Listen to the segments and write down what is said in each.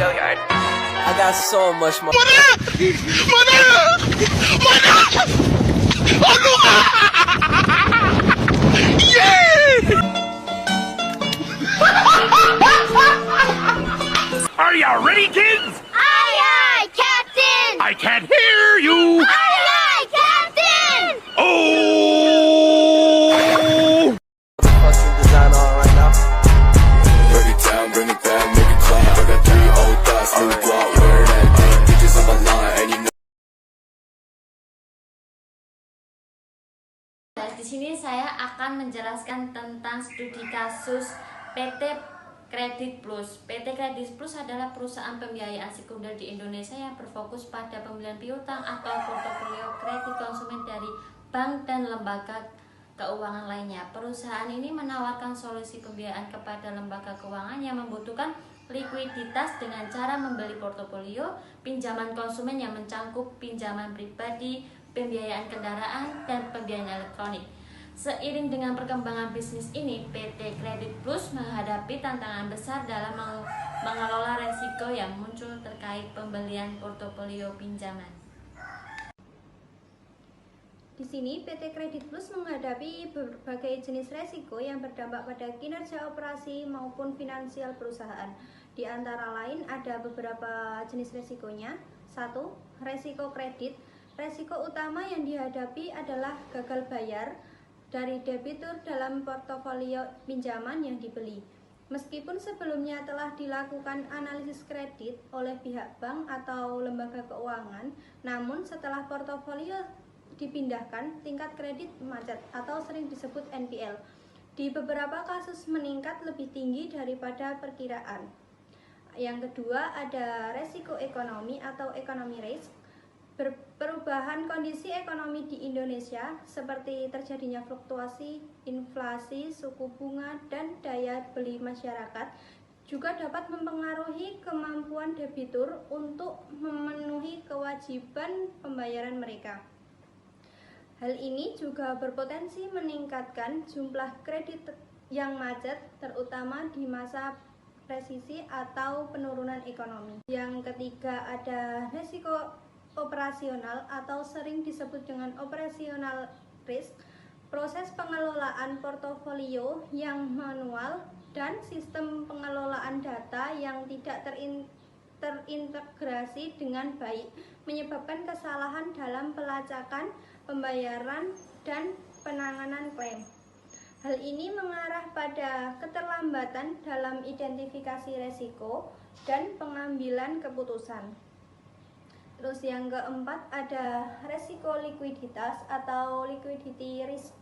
Gilliard. I got so much more. Are you ready, kids? Aye, aye, Captain! I can't hear you. Aye, aye, Captain! Oh! Fucking design on right now. Break it down, bring it back, make it clap. I got 3 old thoughts, new block, wear that thing. Bitches on my line, and you know. Di sini saya akan menjelaskan tentang studi kasus PT Kredit Plus. PT Kredit Plus adalah perusahaan pembiayaan sekunder di Indonesia yang berfokus pada pembelian piutang atau portofolio kredit konsumen dari bank dan lembaga keuangan lainnya. Perusahaan ini menawarkan solusi pembiayaan kepada lembaga keuangan yang membutuhkan likuiditas dengan cara membeli portofolio pinjaman konsumen yang mencakup pinjaman pribadi, pembiayaan kendaraan, dan pembiayaan elektronik. Seiring dengan perkembangan bisnis ini, PT Kredit Plus menghadapi tantangan besar dalam mengelola resiko yang muncul terkait pembelian portofolio pinjaman. Di sini PT Kredit Plus menghadapi berbagai jenis resiko yang berdampak pada kinerja operasi maupun finansial perusahaan. Di antara lain ada beberapa jenis resikonya. 1. Resiko kredit. Resiko utama yang dihadapi adalah gagal bayar dari debitur dalam portofolio pinjaman yang dibeli. Meskipun sebelumnya telah dilakukan analisis kredit oleh pihak bank atau lembaga keuangan, namun setelah portofolio dipindahkan, tingkat kredit macet atau sering disebut NPL. Di beberapa kasus meningkat lebih tinggi daripada perkiraan. Yang kedua ada resiko ekonomi atau economy risk. Perubahan kondisi ekonomi di Indonesia seperti terjadinya fluktuasi, inflasi, suku bunga, dan daya beli masyarakat juga dapat mempengaruhi kemampuan debitur untuk memenuhi kewajiban pembayaran mereka. Hal ini juga berpotensi meningkatkan jumlah kredit yang macet, terutama di masa resesi atau penurunan ekonomi. Yang ketiga ada resiko operasional atau sering disebut dengan operational risk, proses pengelolaan portofolio yang manual dan sistem pengelolaan data yang tidak terintegrasi dengan baik menyebabkan kesalahan dalam pelacakan, pembayaran, dan penanganan klaim. Hal ini mengarah pada keterlambatan dalam identifikasi resiko dan pengambilan keputusan. Terus yang keempat ada resiko likuiditas atau liquidity risk.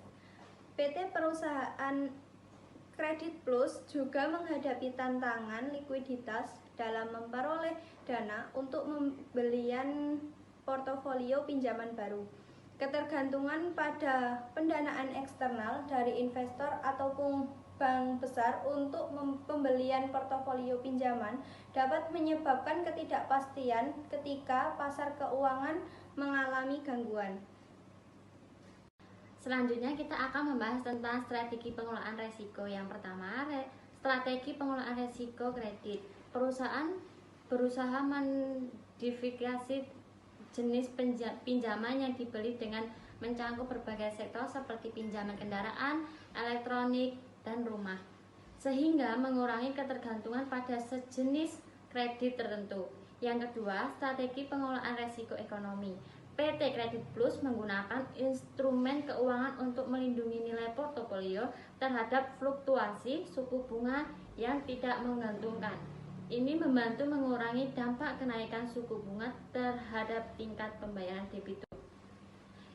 PT Perusahaan Kredit Plus juga menghadapi tantangan likuiditas dalam memperoleh dana untuk pembelian portofolio pinjaman baru. Ketergantungan pada pendanaan eksternal dari investor ataupun bank besar untuk pembelian portofolio pinjaman dapat menyebabkan ketidakpastian ketika pasar keuangan mengalami gangguan. Selanjutnya kita akan membahas tentang strategi pengelolaan resiko. Yang pertama, strategi pengelolaan resiko kredit. Perusahaan berusaha mendiverifikasi jenis pinjaman yang dibeli dengan mencakup berbagai sektor seperti pinjaman kendaraan, elektronik, dan rumah, sehingga mengurangi ketergantungan pada sejenis kredit tertentu. Yang kedua, strategi pengelolaan resiko ekonomi. PT Kredit Plus menggunakan instrumen keuangan untuk melindungi nilai portofolio terhadap fluktuasi suku bunga yang tidak menguntungkan. Ini membantu mengurangi dampak kenaikan suku bunga terhadap tingkat pembayaran debitur.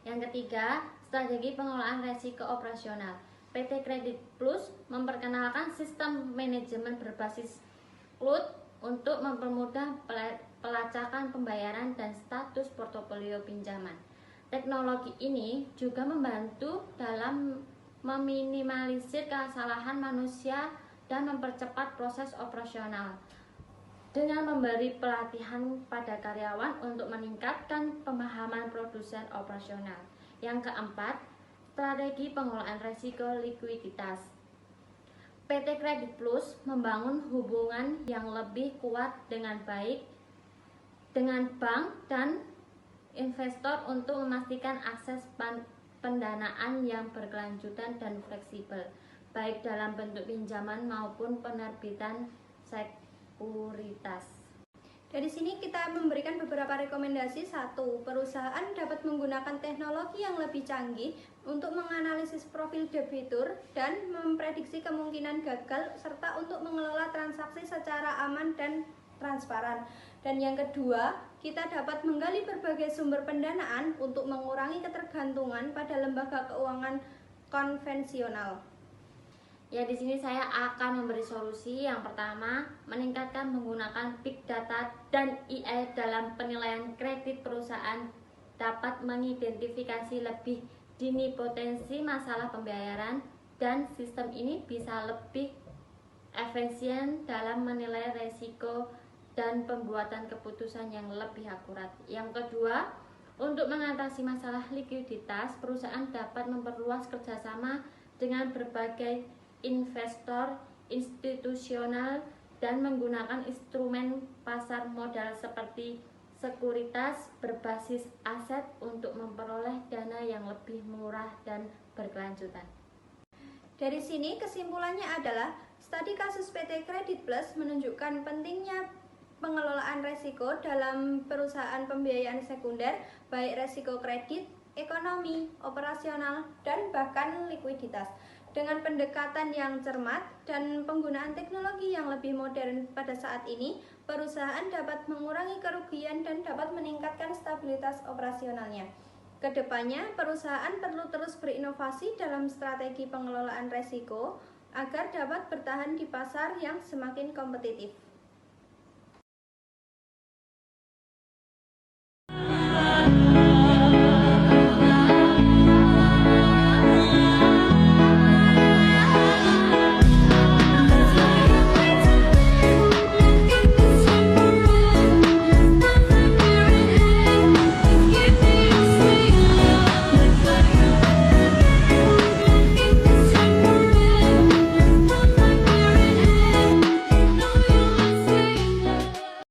Yang ketiga, strategi pengelolaan resiko operasional. PT Kredit Plus memperkenalkan sistem manajemen berbasis cloud untuk mempermudah pelacakan pembayaran dan status portofolio pinjaman. Teknologi ini juga membantu dalam meminimalisir kesalahan manusia dan mempercepat proses operasional dengan memberi pelatihan pada karyawan untuk meningkatkan pemahaman produsen operasional. Yang keempat, strategi pengelolaan resiko likuiditas. PT Kredit Plus membangun hubungan yang lebih kuat dengan baik dengan bank dan investor untuk memastikan akses pendanaan yang berkelanjutan dan fleksibel, baik dalam bentuk pinjaman maupun penerbitan sekuritas. Dari sini kita memberikan beberapa rekomendasi. 1. Perusahaan dapat menggunakan teknologi yang lebih canggih untuk menganalisis profil debitur dan memprediksi kemungkinan gagal serta untuk mengelola transaksi secara aman dan transparan. Dan yang kedua, kita dapat menggali berbagai sumber pendanaan untuk mengurangi ketergantungan pada lembaga keuangan konvensional. Ya, di sini saya akan memberi solusi. Yang pertama, meningkatkan menggunakan big data dan AI dalam penilaian kredit. Perusahaan dapat mengidentifikasi lebih dini potensi masalah pembayaran dan sistem ini bisa lebih efisien dalam menilai resiko dan pembuatan keputusan yang lebih akurat. Yang kedua, untuk mengatasi masalah likuiditas, perusahaan dapat memperluas kerjasama dengan berbagai investor institusional dan menggunakan instrumen pasar modal seperti sekuritas berbasis aset untuk memperoleh dana yang lebih murah dan berkelanjutan. Dari sini kesimpulannya adalah studi kasus PT Kredit Plus menunjukkan pentingnya pengelolaan resiko dalam perusahaan pembiayaan sekunder, baik resiko kredit, ekonomi, operasional, dan bahkan likuiditas. Dengan pendekatan yang cermat dan penggunaan teknologi yang lebih modern pada saat ini, perusahaan dapat mengurangi kerugian dan dapat meningkatkan stabilitas operasionalnya. Kedepannya, perusahaan perlu terus berinovasi dalam strategi pengelolaan resiko agar dapat bertahan di pasar yang semakin kompetitif.